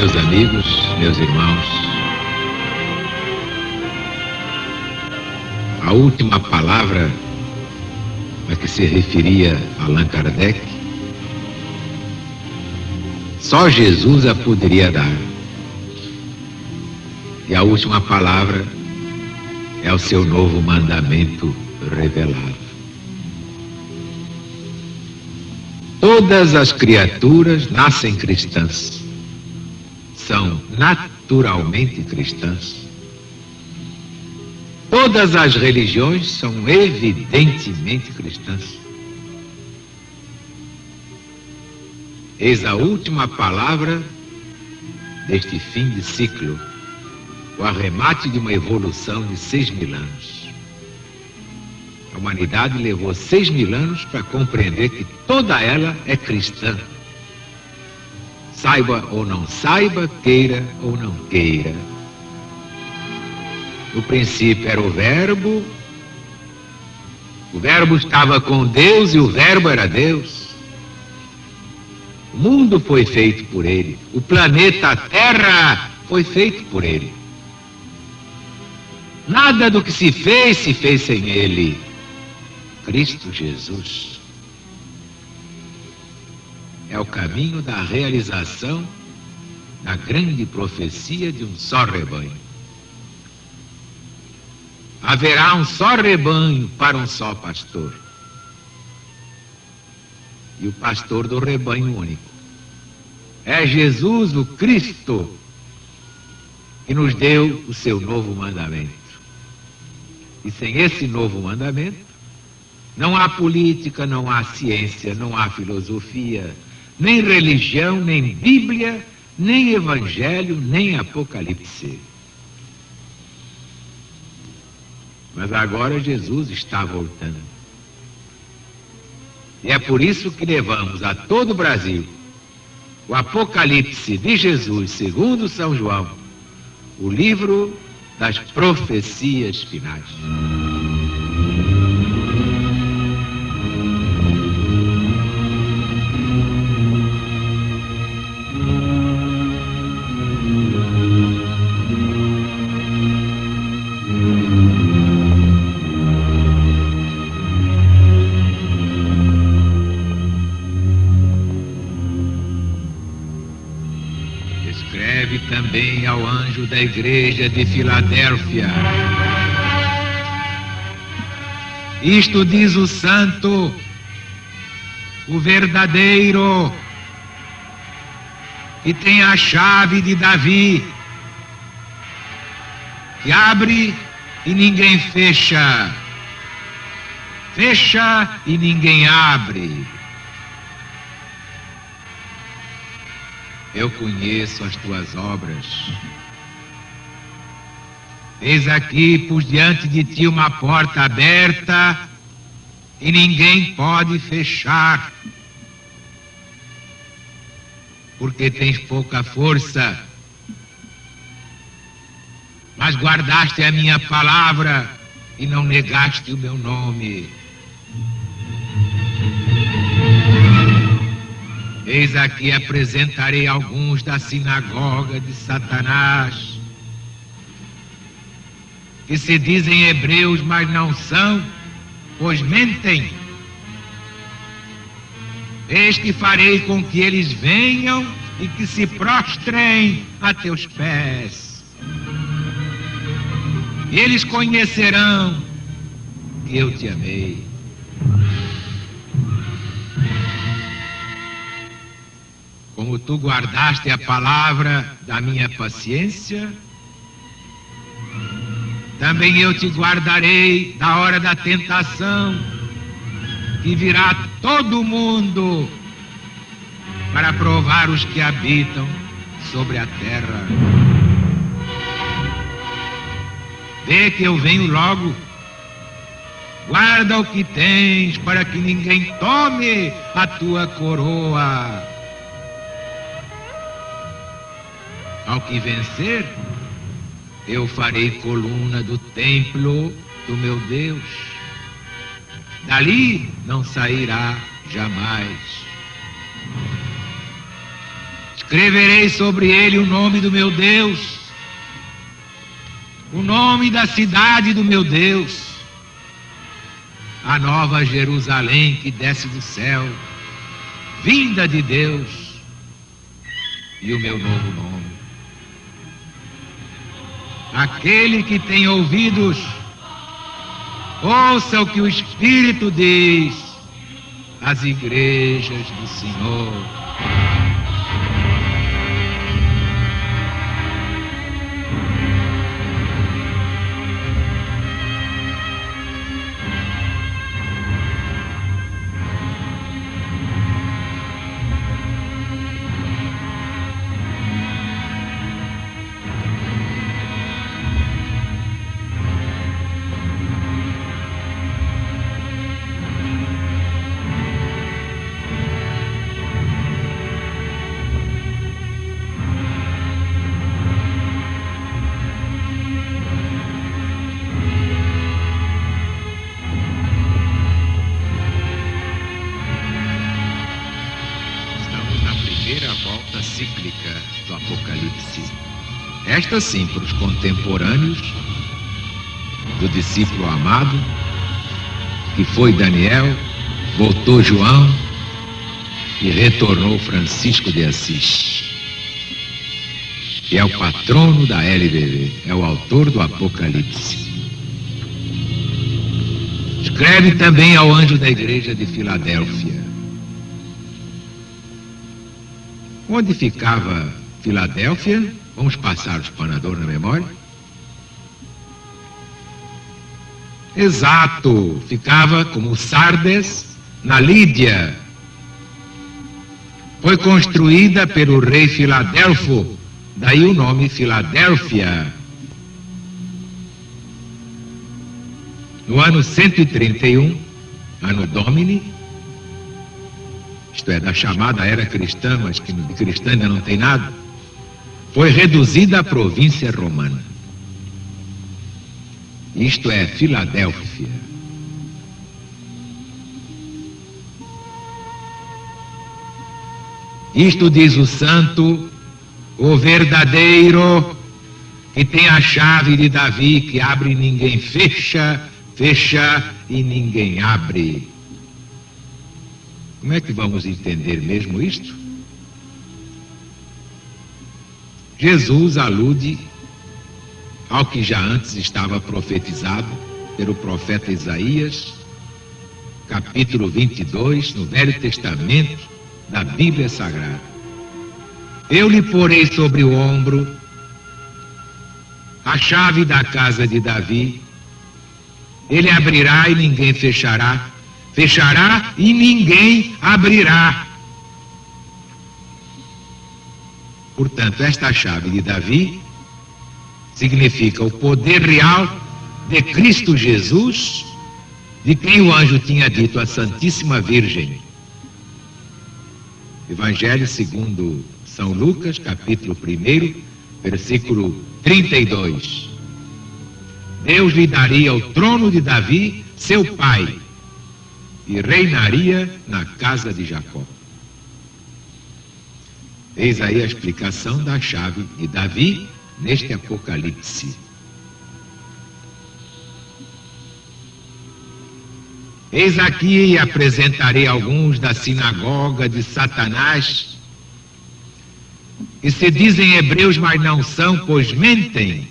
Meus amigos, meus irmãos, a última palavra a que se referia Allan Kardec, só Jesus a poderia dar. E a última palavra é o seu novo mandamento revelado. Todas as criaturas nascem cristãs, são naturalmente cristãs. Todas as religiões são evidentemente cristãs. Eis a última palavra deste fim de ciclo, o arremate de uma evolução de 6.000 anos. A humanidade levou 6.000 anos para compreender que toda ela é cristã. Saiba ou não saiba, queira ou não queira. No princípio era o Verbo estava com Deus e o Verbo era Deus. O mundo foi feito por ele, o planeta Terra foi feito por ele. Nada do que se fez sem ele. Cristo Jesus é o caminho da realização da grande profecia de um só rebanho. Haverá um só rebanho para um só pastor. E o pastor do rebanho único é Jesus, o Cristo, que nos deu o seu novo mandamento. E sem esse novo mandamento, não há política, não há ciência, não há filosofia, nem religião, nem Bíblia, nem Evangelho, nem Apocalipse. Mas agora Jesus está voltando. E é por isso que levamos a todo o Brasil o Apocalipse de Jesus, segundo São João, o livro das profecias finais. Escreve também ao anjo da igreja de Filadélfia: isto diz o santo, o verdadeiro, que tem a chave de Davi, que abre e ninguém fecha, fecha e ninguém abre. Eu conheço as tuas obras. Eis aqui, pus diante de ti uma porta aberta e ninguém pode fechar, porque tens pouca força, mas guardaste a minha palavra e não negaste o meu nome. Eis aqui apresentarei alguns da sinagoga de Satanás, que se dizem hebreus, mas não são, pois mentem. Eis que farei com que eles venham e que se prostrem a teus pés. E eles conhecerão que eu te amei. Como tu guardaste a palavra da minha paciência, também eu te guardarei da hora da tentação, que virá todo mundo para provar os que habitam sobre a terra. Vê que eu venho logo. Guarda o que tens, para que ninguém tome a tua coroa. Ao que vencer, eu farei coluna do templo do meu Deus. Dali não sairá jamais. Escreverei sobre ele o nome do meu Deus, o nome da cidade do meu Deus, a nova Jerusalém que desce do céu, vinda de Deus, e o meu novo nome. Aquele que tem ouvidos, ouça o que o Espírito diz às igrejas do Senhor. Volta cíclica do Apocalipse. Esta sim para os contemporâneos do discípulo amado, que foi Daniel, voltou João e retornou Francisco de Assis, que é o patrono da LBV, é o autor do Apocalipse. Escreve também ao anjo da igreja de Filadélfia. Onde ficava Filadélfia? Vamos passar o espanador na memória? Exato, ficava como Sardes, na Lídia. Foi construída pelo rei Filadelfo, daí o nome Filadélfia. No ano 131, ano Domini, isto é, da chamada era cristã, mas que de cristã ainda não tem nada, foi reduzida à província romana. Isto é, Filadélfia. Isto diz o santo, o verdadeiro, que tem a chave de Davi, que abre e ninguém fecha, fecha e ninguém abre. Como é que vamos entender mesmo isto? Jesus alude ao que já antes estava profetizado pelo profeta Isaías, capítulo 22, no Velho Testamento da Bíblia Sagrada. Eu lhe porei sobre o ombro a chave da casa de Davi, ele abrirá e ninguém fechará, fechará e ninguém abrirá. Portanto, esta chave de Davi significa o poder real de Cristo Jesus, de quem o anjo tinha dito à Santíssima Virgem. Evangelho segundo São Lucas, capítulo 1, versículo 32. Deus lhe daria o trono de Davi, seu pai, e reinaria na casa de Jacó. Eis aí a explicação da chave de Davi neste Apocalipse. Eis aqui e apresentarei alguns da sinagoga de Satanás, que se dizem hebreus, mas não são, pois mentem.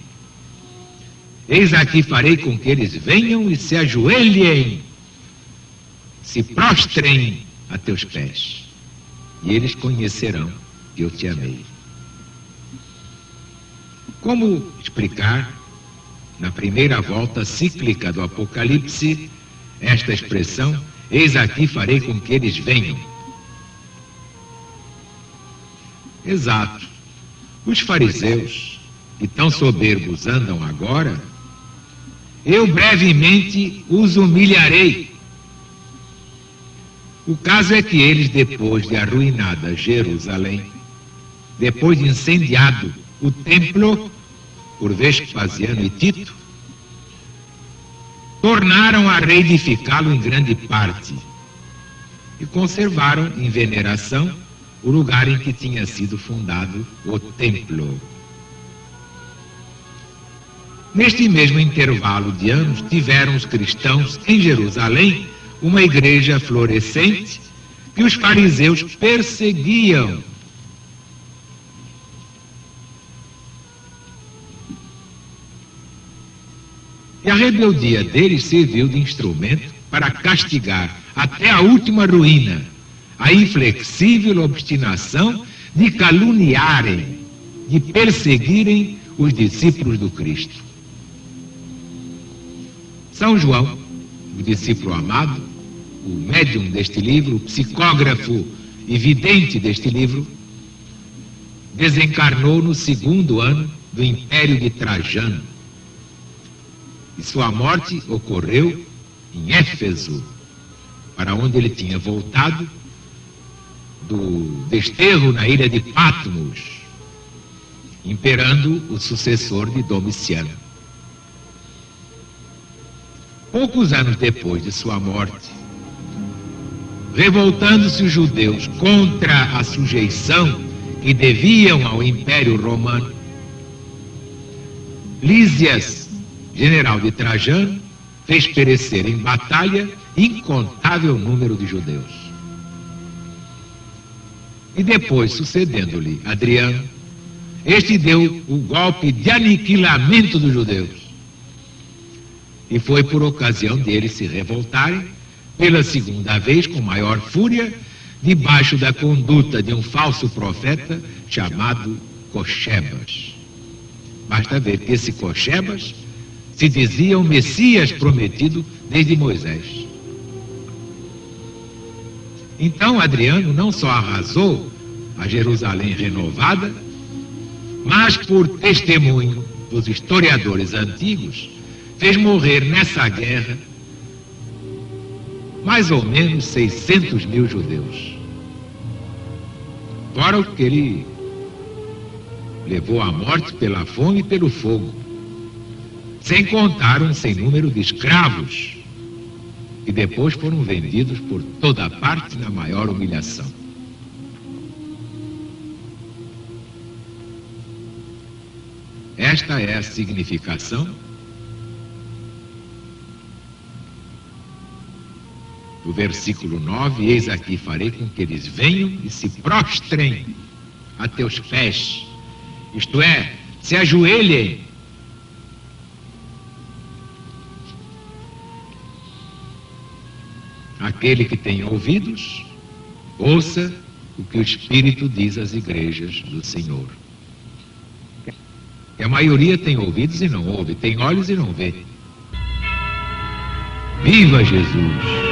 Eis aqui farei com que eles venham e se ajoelhem, se prostrem a teus pés, e eles conhecerão que eu te amei. Como explicar, na primeira volta cíclica do Apocalipse, esta expressão, eis aqui farei com que eles venham? Exato. Os fariseus, que tão soberbos andam agora, eu brevemente os humilharei. O caso é que eles, depois de arruinada Jerusalém, depois de incendiado o templo por Vespasiano e Tito, tornaram a reedificá-lo em grande parte e conservaram em veneração o lugar em que tinha sido fundado o templo. Neste mesmo intervalo de anos, tiveram os cristãos em Jerusalém uma igreja florescente que os fariseus perseguiam. E a rebeldia deles serviu de instrumento para castigar até a última ruína a inflexível obstinação de caluniarem, de perseguirem os discípulos do Cristo. São João, o discípulo amado, o médium deste livro, o psicógrafo e vidente deste livro, desencarnou no 2º ano do Império de Trajano. E sua morte ocorreu em Éfeso, para onde ele tinha voltado do desterro na ilha de Patmos, imperando o sucessor de Domiciano. Poucos anos depois de sua morte, revoltando-se os judeus contra a sujeição que deviam ao Império Romano, Lísias, general de Trajano, fez perecer em batalha incontável número de judeus. E depois, sucedendo-lhe Adriano, este deu o golpe de aniquilamento dos judeus. E foi por ocasião deles se revoltarem, pela 2ª vez, com maior fúria, debaixo da conduta de um falso profeta chamado Cochebas. Basta ver que esse Cochebas se dizia o Messias prometido desde Moisés. Então Adriano não só arrasou a Jerusalém renovada, mas por testemunho dos historiadores antigos, fez morrer nessa guerra mais ou menos 600 mil judeus. Fora o que ele levou à morte pela fome e pelo fogo, sem contar um sem número de escravos que depois foram vendidos por toda a parte na maior humilhação. Esta é a significação do versículo 9: eis aqui farei com que eles venham e se prostrem a teus pés, isto é, se ajoelhem. Aquele que tem ouvidos, ouça o que o Espírito diz às igrejas do Senhor. E a maioria tem ouvidos e não ouve, tem olhos e não vê. Viva Jesus!